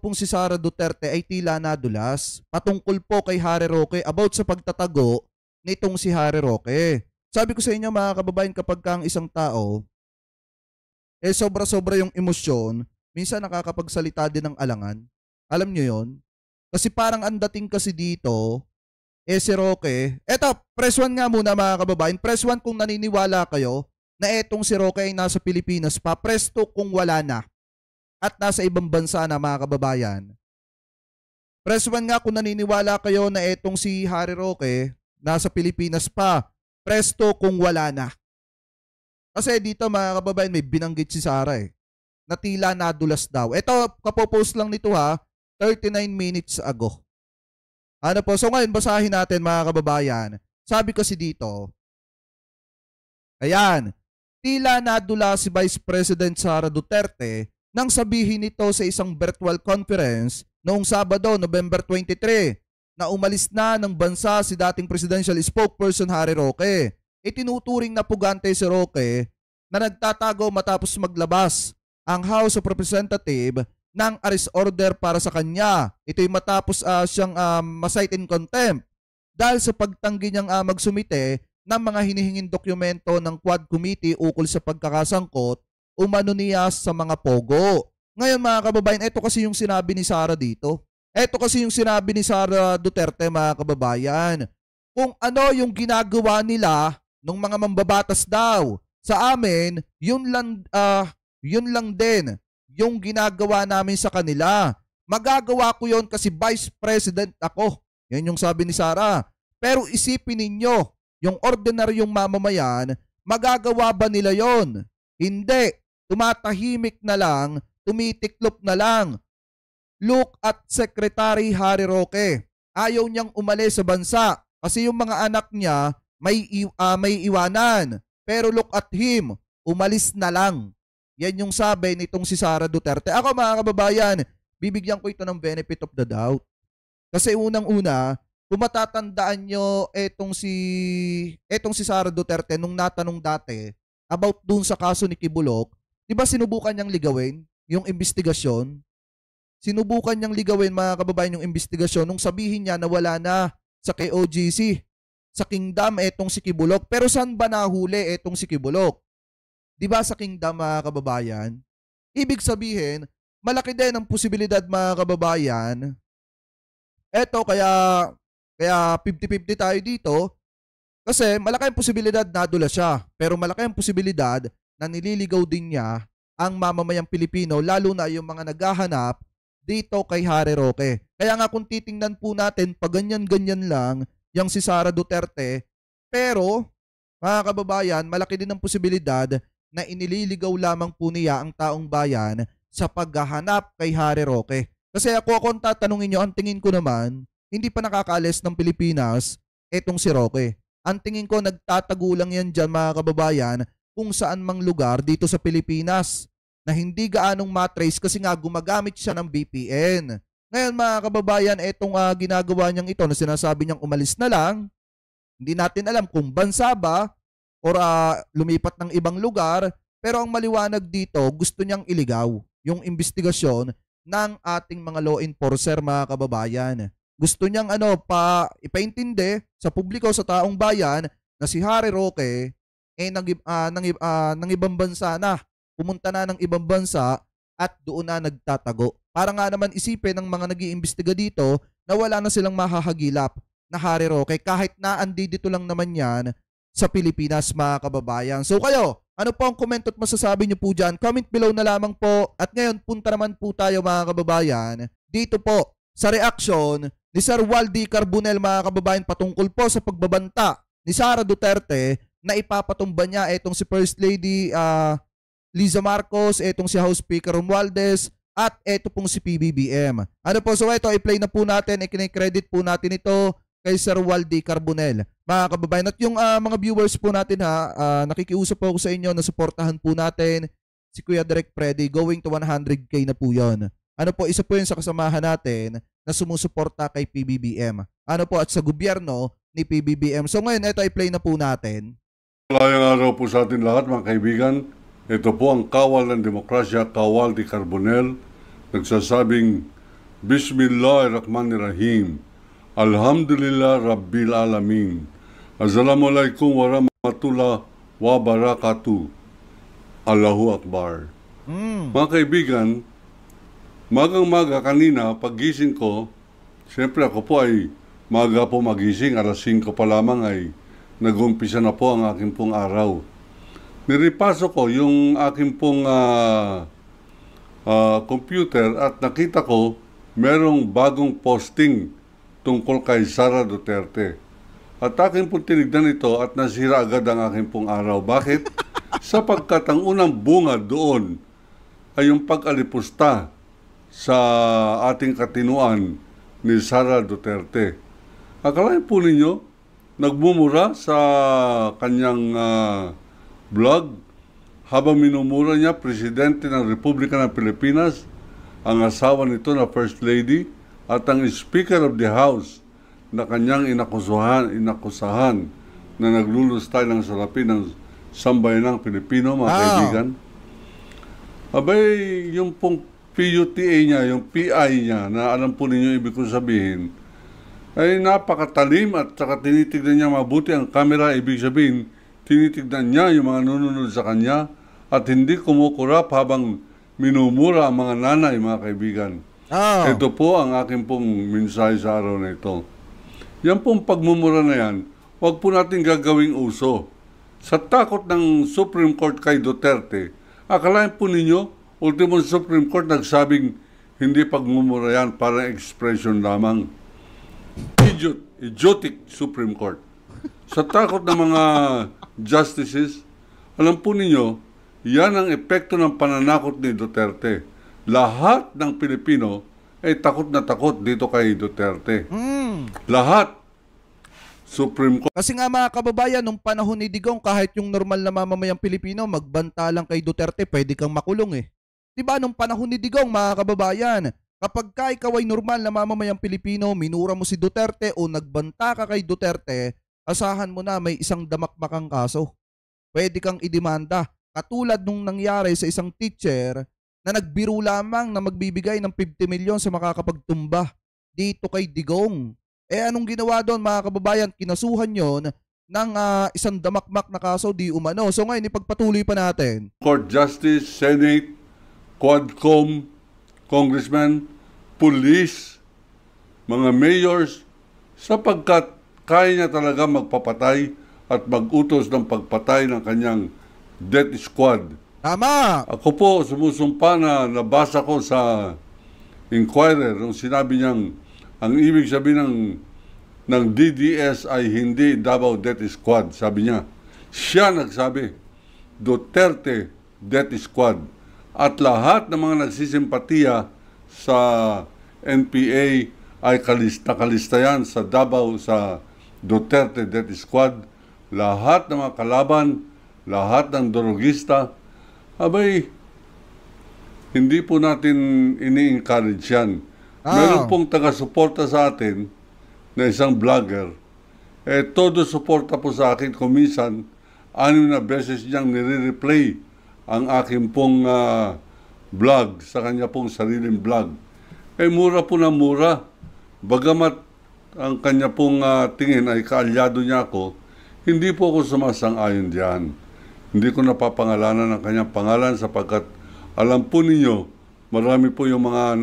pong si Sara Duterte ay tila nadulas patungkol po kay Harry Roque about sa pagtatago nitong si Harry Roque. Sabi ko sa inyo mga kababayan, kapag ang isang tao sobra-sobra yung emosyon, minsan nakakapagsalita din ng alangan. Alam nyo yon? Kasi parang ang dating kasi dito, si Roque, eto, press 1 nga muna mga kababayan, press 1 kung naniniwala kayo na etong si Roque ay nasa Pilipinas pa, press 2 kung wala na at nasa ibang bansa na mga kababayan. Press 1 nga kung naniniwala kayo na etong si Harry Roque nasa Pilipinas pa, press 2 kung wala na. Kasi dito mga kababayan may binanggit si Sara na tila nadulas daw. Ito, kapopost lang nito ha, 39 minutes ago. Ano po, so ngayon basahin natin mga kababayan. Sabi kasi dito, ayan, tila nadula si Vice President Sara Duterte nang sabihin nito sa isang virtual conference noong Sabado, November 23, na umalis na ng bansa si dating presidential spokesperson Harry Roque. Itinuturing na pugante si Roque na nagtatago matapos maglabas ang House of Representatives ng arrest order para sa kanya. Ito'y matapos siyang ma-cite in contempt dahil sa pagtanggi niyang magsumite ng mga hinihinging dokumento ng Quad Committee ukol sa pagkakasangkot umano niya sa mga pogo. Ngayon mga kababayan, ito kasi yung sinabi ni Sara dito. Ito kasi yung sinabi ni Sara Duterte mga kababayan. Kung ano yung ginagawa nila nung mga mambabatas daw sa amin, yun lang din yung ginagawa namin sa kanila. Magagawa ko yon kasi Vice President ako. Yan yung sabi ni Sara. Pero isipin ninyo, yung ordinaryong mamamayan, magagawa ba nila yon? Hindi. Tumatahimik na lang, tumitiklop na lang. Look at Secretary Harry Roque. Ayaw niyang umalis sa bansa kasi yung mga anak niya may iwanan. Pero look at him, umalis na lang. Yan yung sabi nitong si Sara Duterte. Ako mga kababayan, bibigyan ko ito ng benefit of the doubt. Kasi unang-una, kung matatandaan nyo etong si Sara Duterte nung natanong dati about dun sa kaso ni Kibuloc, di ba sinubukan niyang ligawin yung investigasyon? Sinubukan niyang ligawin mga kababayan yung investigasyon nung sabihin niya na wala na sa KOGC, sa Kingdom etong si Kibuloc. Pero saan ba nahuli etong si Kibuloc? Di ba sa Kingdom mga kababayan? Ibig sabihin, malaki din ang posibilidad mga kababayan. Eto kaya 50-50 tayo dito kasi malaki ang posibilidad na nadula siya. Pero malaki ang posibilidad na nililigaw din niya ang mamamayang Pilipino, lalo na yung mga naghahanap dito kay Harry Roque. Kaya nga kung titingnan po natin, pag ganyan-ganyan lang yung si Sara Duterte, pero mga kababayan, malaki din ang posibilidad na inililigaw lamang po niya ang taong bayan sa paghahanap kay Harry Roque. Kasi kung tatanungin nyo, ang tingin ko naman, hindi pa nakakaalis ng Pilipinas etong si Roque. Ang tingin ko, nagtatago lang yan dyan mga kababayan kung saan mang lugar dito sa Pilipinas na hindi gaanong matrace kasi nga gumagamit siya ng VPN. Ngayon mga kababayan, etong ginagawa niyang ito na sinasabi niyang umalis na lang, hindi natin alam kung bansa ba or lumipat ng ibang lugar, pero ang maliwanag dito, gusto niyang iligaw yung investigasyon ng ating mga law enforcer mga kababayan. Gusto niyang ipaintindi sa publiko, sa taong bayan na si Harry Roque ng ibang bansa na. Pumunta na ng ibang bansa at doon na nagtatago. Para nga naman isipin ng mga nag-iimbestiga dito na wala na silang mahahagilap na Harry Roque kahit na dito lang naman yan sa Pilipinas mga kababayan. So kayo, ano po ang comment at masasabi niyo po dyan? Comment below na lamang po. At ngayon, punta naman po tayo mga kababayan dito po sa reaction ni Sir Waldy Carbonell mga kababayan patungkol po sa pagbabanta ni Sara Duterte na ipapatumba niya etong si First Lady Liza Marcos, etong si House Speaker Romualdez, at eto pong si PBBM. Ano po, so ito, i-play na po natin, i-credit po natin ito kay Sir Waldy Carbonell. Mga kababayan, at yung mga viewers po natin nakikiusap po ako sa inyo na suportahan po natin si Kuya Direk Freddy, going to 100k na po yon. Ano po, isa po yun sa kasamahan natin na sumusuporta kay PBBM. Ano po, at sa gobyerno ni PBBM. So ngayon, ito, i-play na po natin. Malayang araw po sa atin lahat mga kaibigan. Ito po ang kawal ng demokrasya, Kawal di Carbonell, nagsasabing Bismillahirrahmanirrahim. Alhamdulillah Rabbil Alamin. Assalamualaikum warahmatullahi wabarakatuh. Allahu Akbar. Mga kaibigan, magang-maga kanina, paggising ko, siyempre ako po ay maga po magising, alas 5 pa lamang ay nag-umpisa na po ang aking pong araw. Niripaso ko yung aking pong computer at nakita ko merong bagong posting tungkol kay Sara Duterte. At aking pong tinignan ito at nasira agad ang aking pong araw. Bakit? Sapagkat ang unang bunga doon ay yung pag-alipusta sa ating katinuan ni Sara Duterte. Akalain po ninyo, nagmumura sa kanyang blog habang minumura niya Presidente ng Republika ng Pilipinas, ang asawa nito na First Lady at ang Speaker of the House na kanyang inakusahan na naglulustay ng salapi ng sambayanang Pilipino, mga kaibigan. Abay, yung pong PUTA niya, yung PI niya, na alam po ninyo ibig ko sabihin, ay napakatalim at saka tinitignan niya mabuti ang camera, ibig sabihin, tinitignan niya yung mga nununod sa kanya at hindi kumukurap habang minumura ang mga nanay, mga kaibigan. Ito po ang aking pong mensahe sa araw na ito. Yan pong pagmumura na yan, huwag po natin gagawing uso. Sa takot ng Supreme Court kay Duterte, akalain po ninyo, ultimong Supreme Court nagsabing hindi pagmumura yan, parang expression lamang. Idiotic Supreme Court. Sa takot ng mga justices, alam po ninyo, yan ang epekto ng pananakot ni Duterte. Lahat ng Pilipino ay takot na takot dito kay Duterte. Lahat. Supreme Court. Kasi nga mga kababayan, nung panahon ni Digong, kahit yung normal na mamamayang Pilipino, magbanta lang kay Duterte, pwede kang makulong eh. Diba nung panahon ni Digong, mga kababayan, kapag ka ikaw ay normal na mamamayang Pilipino, minura mo si Duterte o nagbanta ka kay Duterte, asahan mo na may isang damakmakang kaso. Pwede kang idemanda. Katulad nung nangyari sa isang teacher na nagbiro lamang na magbibigay ng 50 milyon sa makakapagtumba dito kay Digong. Anong ginawa doon, mga kababayan? Kinasuhan yon ng isang damakmak na kaso di umano. So ngayon, ipagpatuloy pa natin. Court Justice, Senate, Quadcom, Congressman, Police, mga mayors, sapagkat kaya niya talaga magpapatay at mag-utos ng pagpatay ng kanyang death squad. Tama! Ako po, sumusumpa na nabasa ko sa Inquirer nung sinabi niyang ang ibig sabihin ng DDS ay hindi Davao Death Squad, sabi niya. Siya nagsabi, Duterte Death Squad. At lahat ng mga nagsisimpatiya sa NPA ay kalista yan sa Davao, sa Duterte Death Squad. Lahat ng mga kalaban, lahat ng drogista, abay, hindi po natin ini-encourage yan. Meron pong taga-suporta sa atin na isang vlogger. Todo suporta po sa akin. Kuminsan, 6 na beses niyang nire-replay ang aking pong vlog sa kanya pong sariling vlog. Mura po na mura. Bagamat ang kanya pong tingin ay kaalyado niya ako, hindi po ako sumasang-ayon diyan. Hindi ko napapangalanan ang kanyang pangalan sapagkat alam po ninyo, marami po yung mga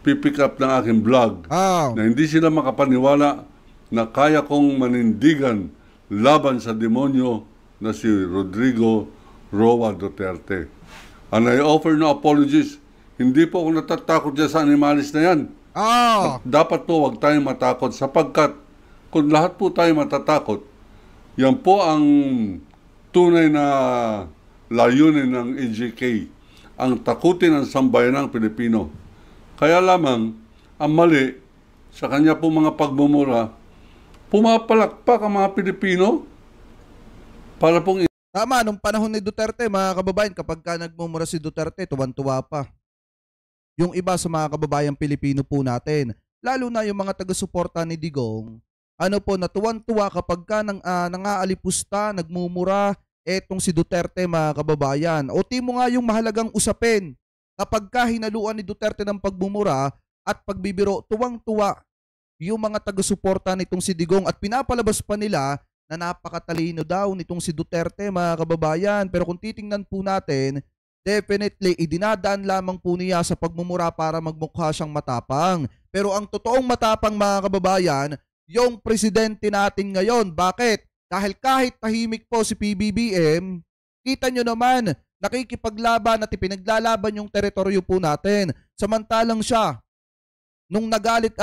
pick up ng aking vlog na hindi sila makapaniwala na kaya kong manindigan laban sa demonyo na si Rodrigo Roa Duterte. And I offer no apologies. Hindi po ako natatakot dyan sa animalis na yan. At dapat po huwag tayong matakot sapagkat kung lahat po tayo matatakot, yan po ang tunay na layunin ng EJK, ang takutin ng sambayanang Pilipino. Kaya lamang, ang mali sa kanya po mga pagmumura, pumapalakpak ang mga Pilipino para pong... Tama, nung panahon ni Duterte, mga kababayan, kapag ka nagmumura si Duterte, tuwan-tuwa pa. Yung iba sa mga kababayang Pilipino po natin, lalo na yung mga taga-suporta ni Digong, natuwan-tuwa kapag ka nangaalipusta, nagmumura, etong si Duterte, mga kababayan. O timo nga yung mahalagang usapin. Kapag ka hinaluan ni Duterte ng pagmumura, at pagbibiro, tuwang-tuwa yung mga taga-suporta nitong si Digong at pinapalabas pa nila na napakatalino daw nitong si Duterte, mga kababayan. Pero kung titingnan po natin, definitely idinadaan lamang po niya sa pagmumura para magmukha siyang matapang. Pero ang totoong matapang, mga kababayan, yung presidente natin ngayon. Bakit? Dahil kahit tahimik po si PBBM, kita nyo naman, nakikipaglaban at ipinaglalaban yung teritoryo po natin. Samantalang siya, nung nagalit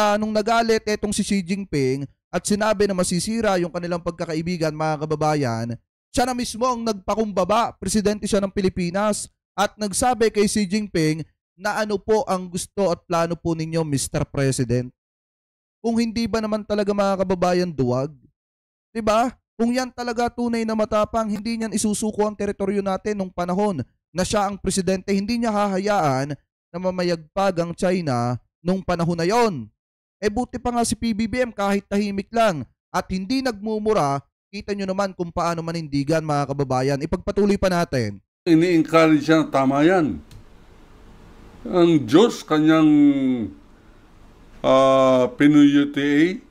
etong si Xi Jinping at sinabi na masisira yung kanilang pagkakaibigan, mga kababayan, siya na mismo ang nagpakumbaba, presidente siya ng Pilipinas, at nagsabi kay Xi Jinping na ano po ang gusto at plano po ninyo, Mr. President. Kung hindi ba naman talaga, mga kababayan, duwag? 'Di ba? Kung yan talaga tunay na matapang, hindi niyan isusuko ang teritoryo natin nung panahon na siya ang presidente. Hindi niya hahayaan na mamayagpag ang China nung panahon na yon. Buti pa nga si PBBM kahit tahimik lang at hindi nagmumura, kita nyo naman kung paano manindigan, mga kababayan. Ipagpatuloy pa natin. Ini-encourage siya na tama yan. Ang Diyos, kanyang Pinoy-UTA,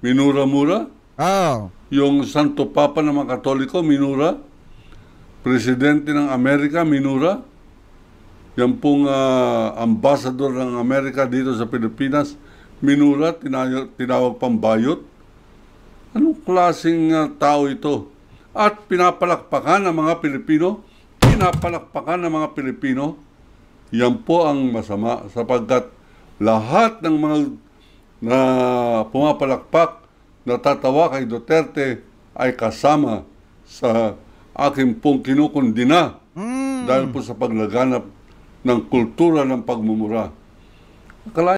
minura-mura. Yung Santo Papa ng mga Katoliko, minura. Presidente ng Amerika, minura. Yan pong ambassador ng Amerika dito sa Pilipinas, minura, tinawag pang bayot. Anong klaseng tao ito? At pinapalakpakan ng mga Pilipino, yan po ang masama sapagkat lahat ng mga na pumapalakpak, natatawa kay Duterte ay kasama sa aking pong kinukundina dahil po sa paglaganap ng kultura ng pagmumura.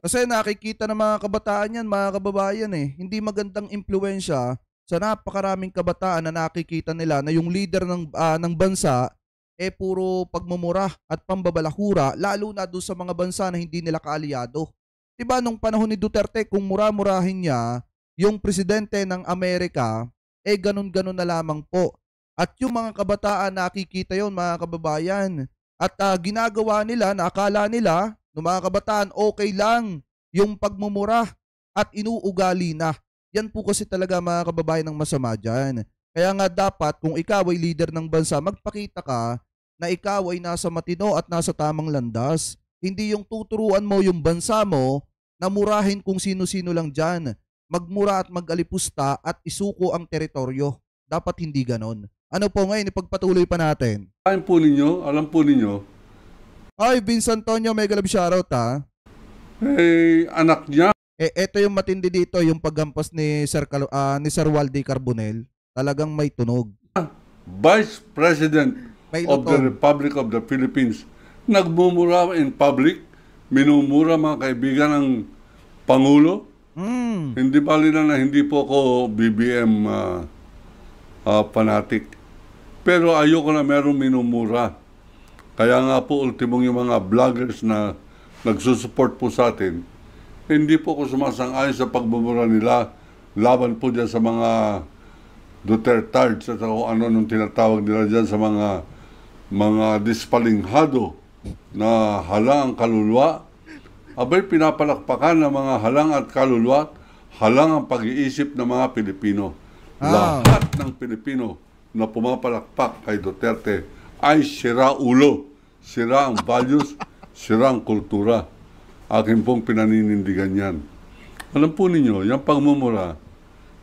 Kasi nakikita ng mga kabataan yan, mga kababayan hindi magandang impluensya sa napakaraming kabataan na nakikita nila na yung leader ng bansa puro pagmumura at pambabalahura, lalo na doon sa mga bansa na hindi nila kaalyado. Diba nung panahon ni Duterte, kung mura-murahin niya yung presidente ng Amerika, ganun-ganun na lamang po. At yung mga kabataan nakikita yon, mga kababayan. At ginagawa nila na akala nila ng mga kabataan okay lang yung pagmumura at inuugali na. Yan po kasi talaga, mga kababayan, ng masama dyan. Kaya nga dapat kung ikaw ay leader ng bansa, magpakita ka na ikaw ay nasa matino at nasa tamang landas. Hindi yung tuturuan mo yung bansa mo na murahin kung sino-sino lang dyan. Magmura at mag-alipusta at isuko ang teritoryo. Dapat hindi ganon. Ano po ngayon, ipagpatuloy pa natin. Alam po ninyo. Ay, Vince Antonio, mega love shoutout Anak niya. Ito yung matindi dito, yung paggampas ni Sir Waldy Carbonell. Talagang may tunog. Vice President of the Republic of the Philippines. Nagmumura in public. Minumura, mga kaibigan, ng Pangulo. Hindi bali na hindi po ako BBM fanatic. Pero ayoko na merong minumura. Kaya nga po, ultimong yung mga vloggers na nagsusupport po sa atin, hindi po ako sumasang-ayon sa pagmumura nila laban po dyan sa mga Dutertards at ano nung tinatawag nila dyan sa mga dispalinghado na halang ang kaluluwa. Abay, pinapalakpakan ng mga halang at kaluluwa, halang ang pag-iisip ng mga Pilipino. Lahat ng Pilipino na pumapalakpak kay Duterte ay sira ulo, sira ang values, sira ang kultura. Akin pong pinaninindigan yan. Alam po ninyo, yung pagmumura,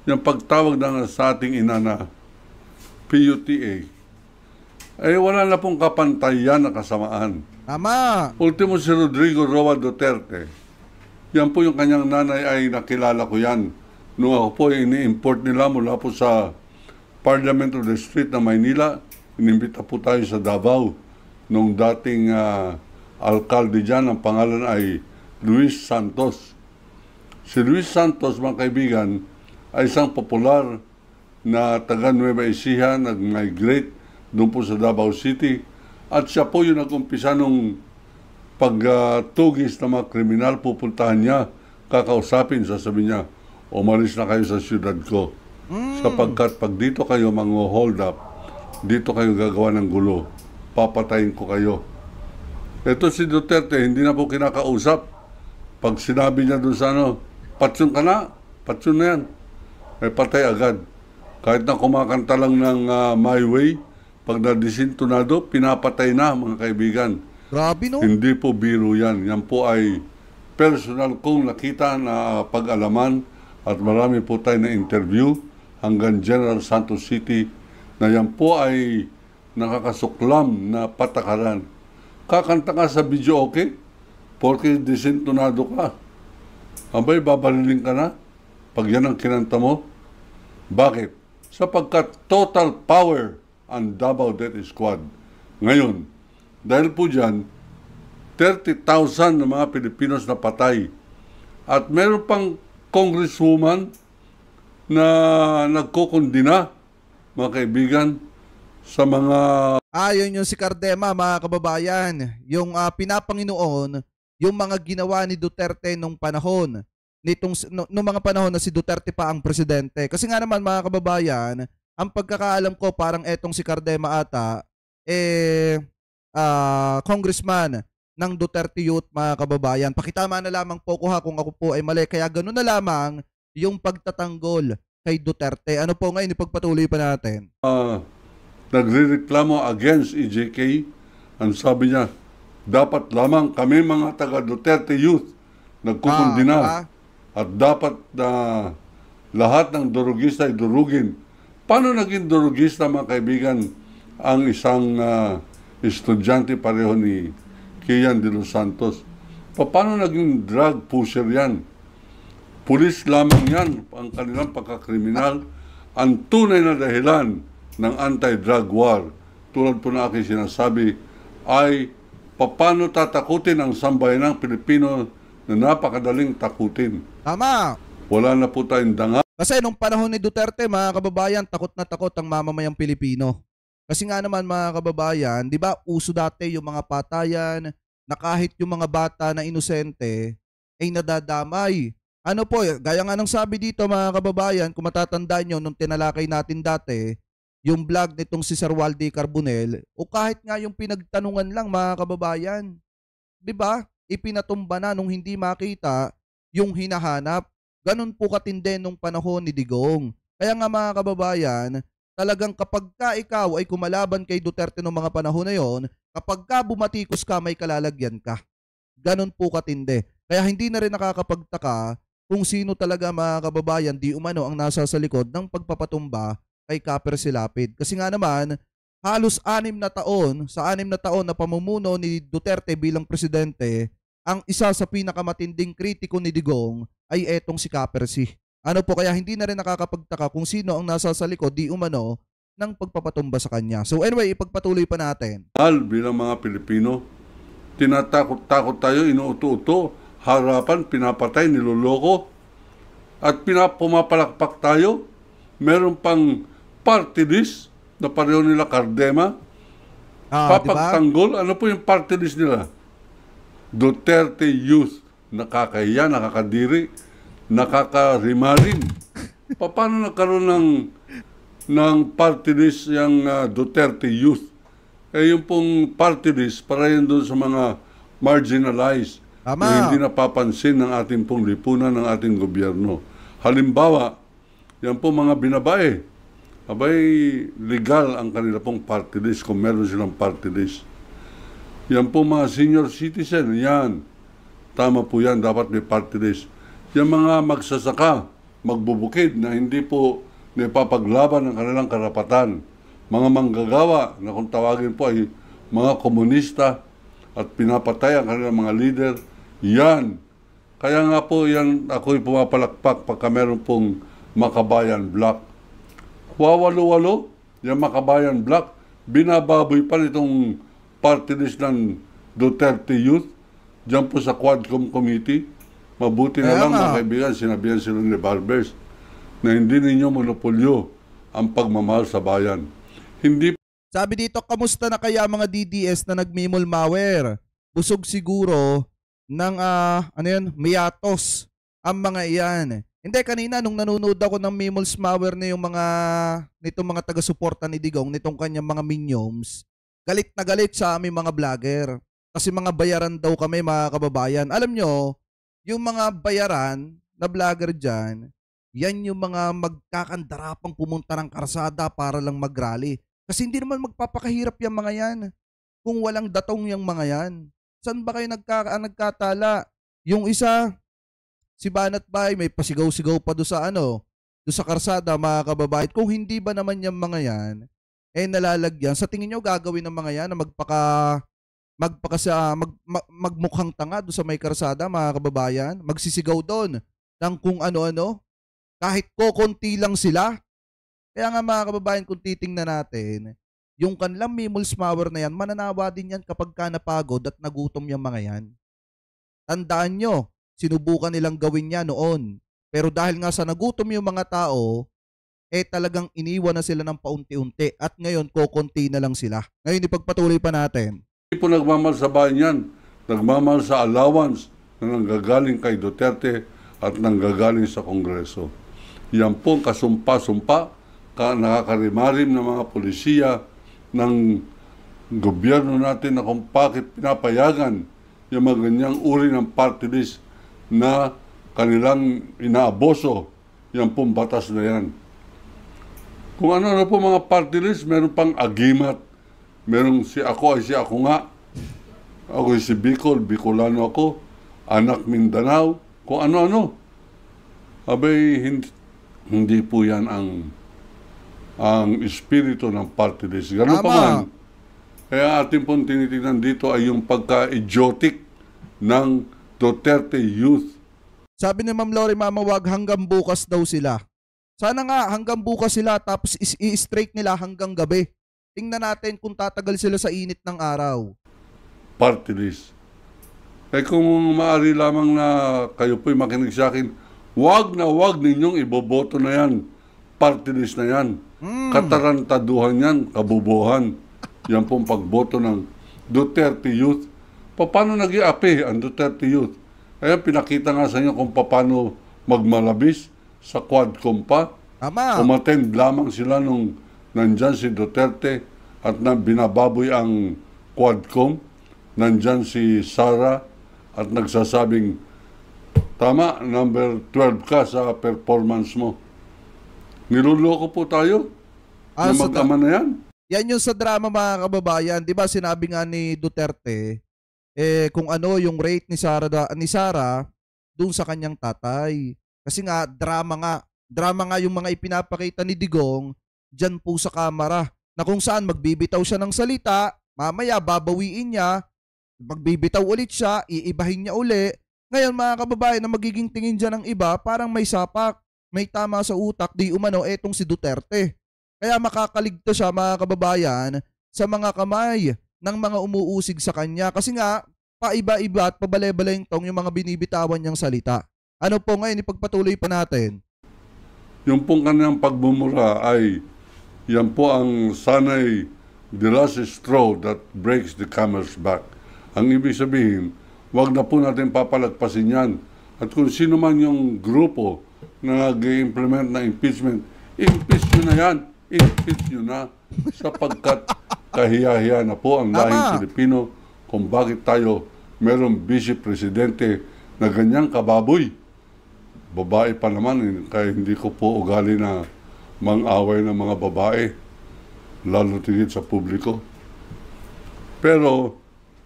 yung pagtawag na sa ating ina na PUTA, wala na pong kapantayan na kasamaan. Tama. Ultimo si Rodrigo Roa Duterte, yan po yung kanyang nanay ay nakilala ko yan. Nung ako po ini-import nila mula po sa Parliament of the Street na Maynila, inimbita po tayo sa Davao. Nung dating alkalde dyan, ang pangalan ay Luis Santos. Si Luis Santos, mga kaibigan, ay isang popular na taga Nueva Ecija, nag-migrate doon po sa Davao City. At siya po yung nag-umpisa nung pagtugis ng mga kriminal, pupuntahan niya, kakausapin, sasabihin niya, umalis na kayo sa syudad ko. Sapagkat pag dito kayo mang-hold up, dito kayo gagawa ng gulo, papatayin ko kayo. Ito si Duterte, hindi na po kinakausap. Pag sinabi niya doon sa ano, patsyon ka na, patsyon na yan. May patay agad. Kahit na kumakanta lang ng My Way, pag nadisintonado, pinapatay na mga kaibigan. Grabe, no? Hindi po biro yan. Yan po ay personal kong nakita na pag-alaman at marami po tayo na interview hanggang General Santos City na yan po ay nakakasuklam na patakaran. Kakanta ka sa video, okay? Porque disintonado ka. Abay, babaliling ka na pag yan ang kinanta mo. Bakit? Sapagkat total power ang Davao Death Squad. Ngayon, dahil po dyan, 30,000 na mga Pilipinos na patay. At meron pang congresswoman na nagkukundina, mga kaibigan, sa mga... Yun yung si Cardema, mga kababayan. Yung pinapanginoon, yung mga ginawa ni Duterte nung panahon. Nung mga panahon na si Duterte pa ang presidente. Kasi nga naman, mga kababayan, ang pagkakaalam ko, parang etong si Cardema ata, congressman ng Duterte Youth, mga kababayan. Pakitama na lamang po ko kung ako po ay mali. Kaya ganoon na lamang yung pagtatanggol kay Duterte. Ano po ngayon, ipagpatuloy pa natin. Nagre-reklamo against EJK. Ang sabi niya, dapat lamang kami mga taga Duterte Youth nagkukundina. Diba? At dapat na lahat ng durugista ay durugin. Paano naging durugista, mga kaibigan, ang isang estudyante pareho ni Kian de los Santos? Paano naging drug pusher yan? Pulis lamang yan ang kanilang pagkakriminal. Ang tunay na dahilan ng anti-drug war, tulad po na aking sinasabi, ay paano tatakutin ang sambayanang Pilipino na napakadaling takutin. Tama. Wala na po tayong danga. Kasi nung panahon ni Duterte, mga kababayan, takot na takot ang mamamayang Pilipino. Kasi nga naman, mga kababayan, di ba, uso dati yung mga patayan na kahit yung mga bata na inosente ay nadadamay. Ano po, gaya nga ng sabi dito, mga kababayan, kung matatandaan nyo, nung tinalakay natin dati, yung vlog nitong si Sir Waldy Carbonell, o kahit nga yung pinagtanungan lang, mga kababayan, di ba, ipinatumba na nung hindi makita yung hinahanap. Ganun po katindi nung panahon ni Digong. Kaya nga, mga kababayan, talagang kapag ka ikaw ay kumalaban kay Duterte noong mga panahon na yon, kapag ka bumatikos ka, may kalalagyan ka. Ganun po katindi. Kaya hindi na rin nakakapagtaka kung sino talaga, mga kababayan, di umano ang nasa sa likod ng pagpapatumba kay Caper Silapid. Kasi nga naman, halos 6 na taon, sa 6 na taon na pamumuno ni Duterte bilang presidente, ang isa sa pinakamatinding kritiko ni Digong ay etong si Capersi. Ano po, kaya hindi na rin nakakapagtaka kung sino ang nasa sa likod, di umano, ng pagpapatumba sa kanya. So anyway, ipagpatuloy pa natin. Bilang mga Pilipino, tinatakot-takot tayo, inuuto-uto, harapan, pinapatay, niloloko, at pumapalakpak tayo. Meron pang party list na pareho nila Cardema. Papagtanggol, diba? Ano po yung party list nila? Duterte Youth. Nakakahiya, nakakadiri, nakakarimarin. Paano nagkaroon ng party list yung Duterte Youth? Yung pong party list para yun doon sa mga marginalized na hindi napapansin ng ating pong lipunan, ng ating gobyerno. Halimbawa, yan po mga binabae. Abay, legal ang kanila pong party list kung meron silang party list. Yan po mga senior citizen, yan. Tama po yan, dapat may party list. Yung mga magsasaka, magbubukid na hindi po napapaglaban ng kanilang karapatan. Mga manggagawa na kung tawagin po ay mga komunista at pinapatay ang kanilang mga leader, yan. Kaya nga po yan, ako'y pumapalakpak pagka meron pong Makabayan Black. Wawalo-walo, yung Makabayan Black, binababoy pa nitong party list ng Duterte Youth, dyan po sa Quadcom Committee. Mabuti na lang, mga kaibigan, sinabihan sila ni Barbers na hindi ninyo monopolyo ang pagmamahal sa bayan. Hindi. Sabi dito, kamusta na kaya mga DDS na nagmimulmawer? Busog siguro ng miyatos ang mga iyan. Hindi, kanina nung nanonood ako ng Mimulsmawer na yung nitong mga taga-suporta ni Digong, nitong kanyang mga minions, galit na galit sa aming mga vlogger. Kasi mga bayaran daw kami, mga kababayan. Alam nyo, yung mga bayaran na vlogger dyan, yan yung mga magkakandarapang pumunta ng karsada para lang mag-rally. Kasi hindi naman magpapakahirap yung mga yan kung walang datong yung mga yan. Saan ba kayo nagkatala? Yung isa, si Banat Bay, may pasigaw-sigaw pa do sa karsada, mga kababayan. Kung hindi ba naman yung mga yan, nalalagyan, sa tingin nyo gagawin ng mga yan na magmukhang tanga do sa may karsada, mga kababayan? Magsisigaw doon ng kung ano-ano? Kahit kokonti lang sila? Kaya nga mga kababayan, kung titingnan natin, yung kanilang Mimul's Mower na yan, mananawa din yan kapag ka napagod at nagutom yung mga yan. Tandaan nyo, sinubukan nilang gawin niya noon. Pero dahil nga sa nagutom yung mga tao, talagang iniwan na sila ng paunti-unti at ngayon kokonti na lang sila. Ngayon ipagpatuloy pa natin. Hindi po nagmamahal sa bayan yan. Nagmamahal sa allowance na nanggagaling kay Duterte at nanggagaling sa Kongreso. Yan po kasumpa-sumpa, nakakarimarim ng mga polisiya ng gobyerno natin na kung bakit pinapayagan yung mga ganyang uri ng party list na kanilang inaaboso. Yan pong batas na yan. Kung ano-ano po mga party list, meron pang agimat, meron si ako nga, ako ay si Bicol, Bicolano ako, anak Mindanao, kung ano-ano. Abay, hindi po yan ang espiritu ng party list. Ganun pa man. Kaya atin pong tinitingnan dito ay yung pagka-idiotic ng Duterte youth. Sabi ni Ma'am Lori Mamawag, hanggang bukas daw sila. Sana nga hanggang bukas sila tapos i-straight nila hanggang gabi. Tingnan natin kung tatagal sila sa init ng araw. Party list. Kung maaari lamang na kayo po'y makinig sa akin, wag ninyong iboboto na yan. Party list na yan. Katarantaduhan yan, kabubuhan. Yan pong pagboto ng Duterte youth. Paano nag-i-api ang Duterte youth? Kaya pinakita nga sa inyo kung paano magmalabis sa Quadcom pa. Umattend lamang sila nung nandyan si Duterte at binababoy ang Quadcom. Nandyan si Sara at nagsasabing, tama, number 12 ka sa performance mo. Niluloko po tayo na mag-ama na yan. Yan yung sa drama, mga kababayan. Di ba sinabi nga ni Duterte, kung ano yung rate ni Sara dun sa kanyang tatay. Kasi nga, drama nga yung mga ipinapakita ni Digong dyan po sa kamera. Na kung saan magbibitaw siya ng salita, mamaya babawiin niya, magbibitaw ulit siya, iibahin niya uli. Ngayon mga kababayan, na magiging tingin dyan ng iba, parang may sapak, may tama sa utak, di umano etong si Duterte. Kaya makakaligtas siya mga kababayan sa mga kamay ng mga umuusig sa kanya. Kasi nga, paiba-iba at pabale-baleng tong yung mga binibitawan niyang salita. Ano po ngayon, ipagpatuloy pa natin. Yung pong kanyang pagbumura ay, yan po ang sanay the last straw that breaks the camel's back. Ang ibig sabihin, wag na po natin papalagpasin yan. At kung sino man yung grupo na nag-implement na impeachment, impeach nyo na yan. Impeach nyo na sapagkat kahiya-hiya na po ang lahing Pilipino kung bakit tayo merong vice-presidente na ganyang kababoy. Babae pa naman, kaya hindi ko po ugali na mang-away ng mga babae, lalo tigit sa publiko. Pero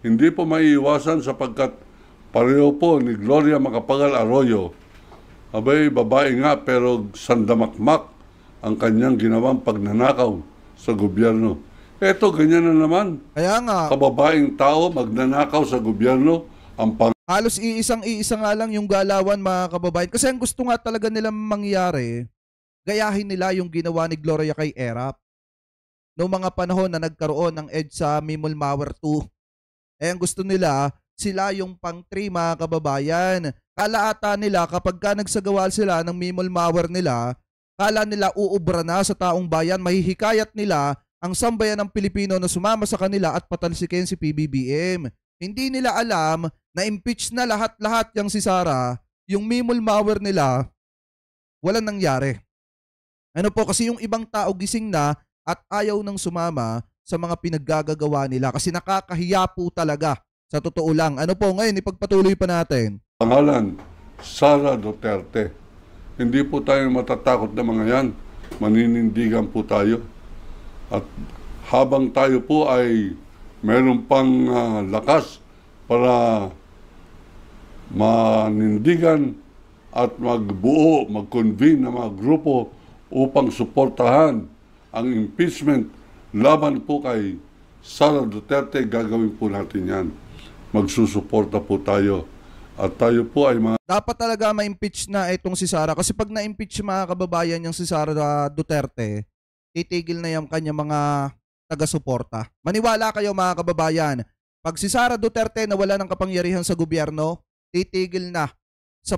hindi po maiiwasan sapagkat pareho po ni Gloria Macapagal Arroyo, abay babae nga pero sandamakmak ang kanyang ginawang pagnanakaw sa gobyerno. Eto, ganyan na naman. Kaya nga, kababaeng tao magnanakaw sa gobyerno, halos iisa nga lang yung galawan, mga kababayan. Kasi ang gusto nga talaga nilang mangyari, gayahin nila yung ginawa ni Gloria kay Erap. Noong mga panahon na nagkaroon ng EDSA Mimul Mower 2. Ang gusto nila, sila yung pang-3, mga kababayan. Kala ata nila kapag ka nagsagawa sila ng Mimul Mower nila, kala nila uubra na sa taong bayan, mahihikayat nila ang sambayan ng Pilipino na sumama sa kanila at patalsikin si PBBM. Hindi nila alam na impeach na lahat-lahat yung si Sara, yung Mimul Mower nila, walang nangyari. Ano po, kasi yung ibang tao gising na at ayaw nang sumama sa mga pinaggagawa nila kasi nakakahiya po talaga, sa totoo lang. Ano po, ngayon ipagpatuloy pa natin. Pangalan Sara Duterte. Hindi po tayo matatakot na mga yan. Maninindigan po tayo. At habang tayo po ay meron pang lakas para manindigan at magbuo, mag-convene ng mga grupo upang suportahan ang impeachment laban po kay Sara Duterte, gagawin po natin yan. Magsusuporta po tayo. At tayo po ay mga... Dapat talaga ma-impeach na itong si Sara. Kasi pag na-impeach mga kababayan yung si Sara Duterte, titigil na yung kanya mga taga-suporta. Maniwala kayo mga kababayan, pag si Sara Duterte nawala ng kapangyarihan sa gobyerno, titigil na sa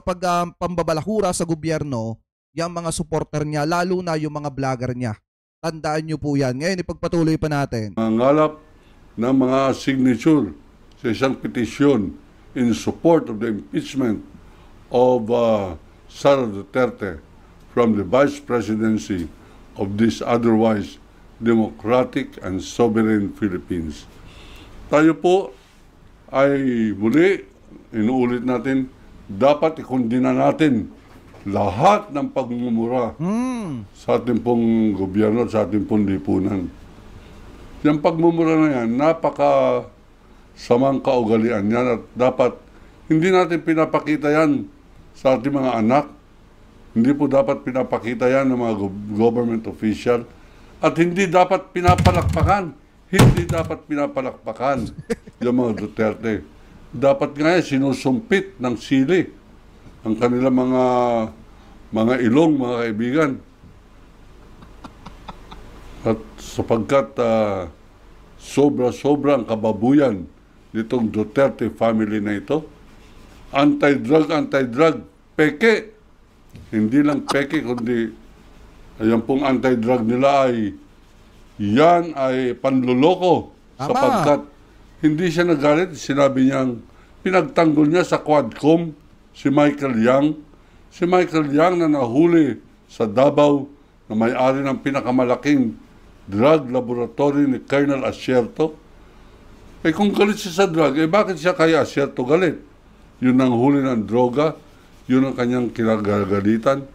pambabalahura sa gobyerno yung mga supporter niya, lalo na yung mga vlogger niya. Tandaan nyo po yan. Ngayon, ipagpatuloy pa natin. Mangalap ng mga signature sa isang petisyon in support of the impeachment of Sara Duterte from the Vice Presidency of this otherwise democratic and sovereign Philippines. Tayo po ay muli, inuulit natin, dapat ikondina natin lahat ng pagmumura sa ating pong gobyerno at sa ating pong lipunan. Yung pagmumura na yan, napaka samang kaugalian yan at dapat hindi natin pinapakita yan sa ating mga anak. Hindi po dapat pinapakita yan ng mga government official at hindi dapat pinapalakpakan. Hindi dapat pinapalakpakan yung mga Duterte. Dapat nga sinusumpit ng sili ang kanilang mga ilong, mga kaibigan. At sapagkat sobra-sobra ang kababuyan nitong Duterte family na ito, anti-drug, peke. Hindi lang peke, kundi ayan pong anti-drug nila ay yan ay panluloko. Sapagkat hindi siya nagalit. Sinabi niyang pinagtanggol niya sa Quadcom si Michael Yang. Si Michael Yang na nahuli sa Davao na may-ari ng pinakamalaking drug laboratory ni Colonel Asierto. Eh kung galit siya sa drug, eh bakit siya kay Asierto galit? Yun ang huli ng droga, yun ang kanyang kinagagalitan,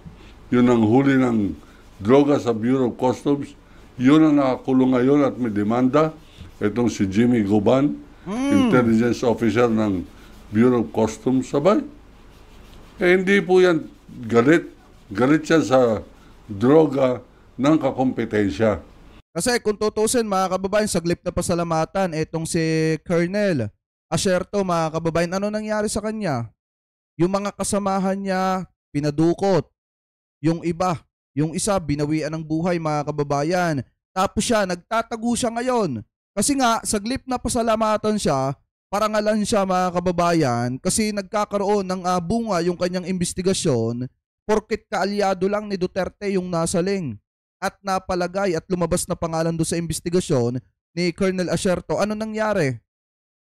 yun ang huli ng droga sa Bureau of Customs, yun ang nakakulong ngayon at may demanda. Itong si Jimmy Goban, intelligence officer ng Bureau of Customs, sabay. Eh hindi po yan galit. Galit siya sa droga ng kakompetensya. Kasi kung tutusin mga kababayan, saglip na pasalamatan itong si Colonel Asierto mga kababayan. Ano nangyari sa kanya? Yung mga kasamahan niya, pinadukot. Yung isa, binawian ng buhay mga kababayan. Tapos siya, nagtatago siya ngayon. Kasi nga, saglip na pasalamatan siya, parangalan siya mga kababayan kasi nagkakaroon ng bunga yung kanyang investigasyon porket kaalyado lang ni Duterte yung nasaling at napalagay at lumabas na pangalan doon sa investigasyon ni Colonel Asierto. Ano nangyari?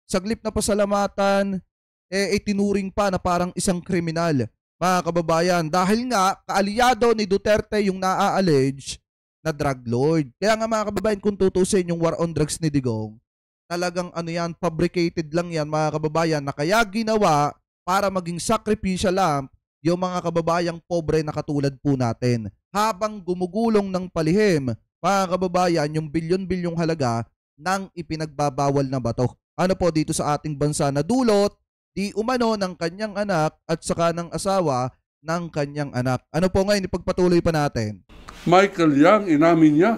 Saglip na pasalamatan, itinuring pa na parang isang kriminal mga kababayan dahil nga kaalyado ni Duterte yung naa-allege na drug lord. Kaya nga mga kababayan, kung tutusin yung war on drugs ni Digong, talagang ano yan, fabricated lang yan mga kababayan na kaya ginawa para maging sacrificial lamb yung mga kababayang pobre na katulad po natin. Habang gumugulong ng palihim, mga kababayan, yung bilyon-bilyong halaga ng ipinagbabawal na bato. Ano po dito sa ating bansa na dulot, di umano ng kanyang anak at saka ng asawa ng kanyang anak. Ano po ngayon, ipagpatuloy pa natin. Michael Yang, inamin niya.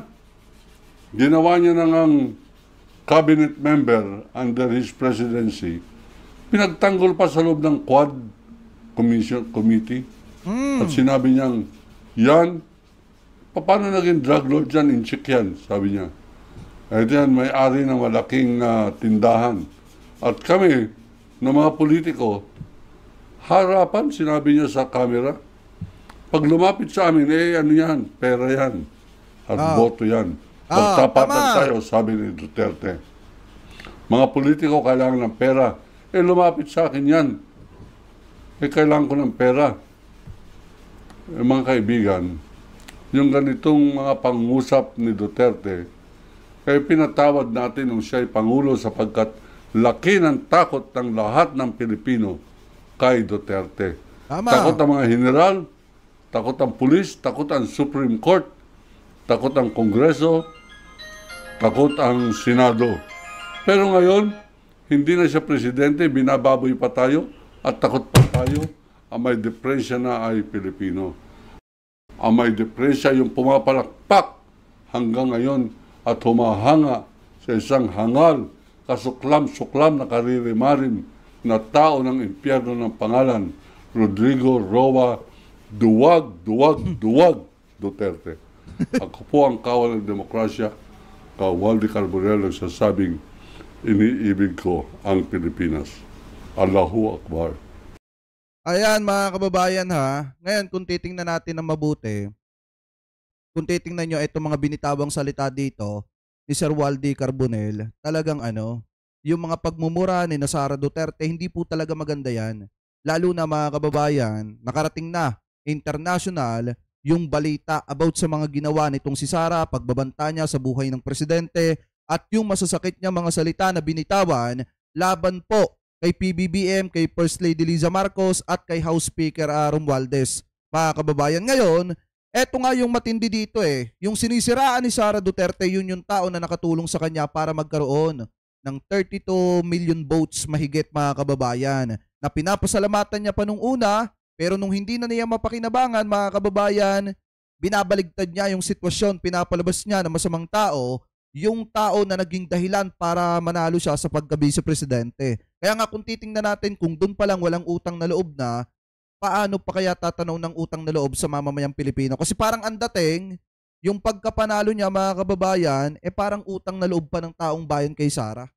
Ginawa niya ng cabinet member under his presidency. Pinagtanggol pa sa loob ng Quad Committee. At sinabi niyang, yan, paano naging drug lord yan? In-check yan, sabi niya. At yan, may-ari ng malaking tindahan. At kami, ng mga politiko, harapan, sinabi niya sa camera, pag lumapit sa amin, ano yan, pera yan. At boto yan. Magtapatan tayo, sabi ni Duterte. Mga politiko kailangan ng pera. Lumapit sa akin yan. Kailangan ko ng pera. Mga kaibigan, yung ganitong mga pangusap ni Duterte, pinatawad natin nung siya'y Pangulo sapagkat laki ng takot ng lahat ng Pilipino kay Duterte. Takot Tama. ang mga general, takot ang pulis, takot ang Supreme Court, takot ang Kongreso, takot ang Senado. Pero ngayon, hindi na siya presidente, binababoy pa tayo at takot pa tayo. Ang may depresya na ay Pilipino. Ang may depresya yung pumapalakpak hanggang ngayon at humahanga sa isang hangal, kasuklam-suklam na karirimarim na tao ng impyerno ng pangalan, Rodrigo Roa Duwag Duterte. Ako po ang kawal ng demokrasya, Waldy Carbonell nagsasabing, iniibig ko ang Pilipinas. Allahu Akbar. Ayan mga kababayan ha. Ngayon kung titingnan natin ng mabuti, kung titingnan nyo itong mga binitawang salita dito ni Sir Waldy Carbonell, talagang yung mga pagmumura ni Sara Duterte, hindi po talaga maganda yan. Lalo na mga kababayan, nakarating na international yung balita about sa mga ginawa nitong si Sara, pagbabanta niya sa buhay ng presidente at yung masasakit niya mga salita na binitawan laban po kay PBBM, kay First Lady Liza Marcos at kay House Speaker Romualdez. Mga kababayan, ngayon, eto nga yung matindi dito yung sinisiraan ni Sara Duterte, yun yung tao na nakatulong sa kanya para magkaroon ng 32 million votes mahigit mga kababayan, na pinapasalamatan niya pa nung una, pero nung hindi na niya mapakinabangan mga kababayan, binabaligtad niya yung sitwasyon, pinapalabas niya na masamang tao, yung tao na naging dahilan para manalo siya sa pagka-vice presidente. Kaya nga kung titingnan natin, kung doon pa lang walang utang na loob na, paano pa kaya tatanaw ng utang na loob sa mamamayang Pilipino? Kasi parang ang dating, yung pagkapanalo niya mga kababayan, parang utang na loob pa ng taong bayan kay Sara.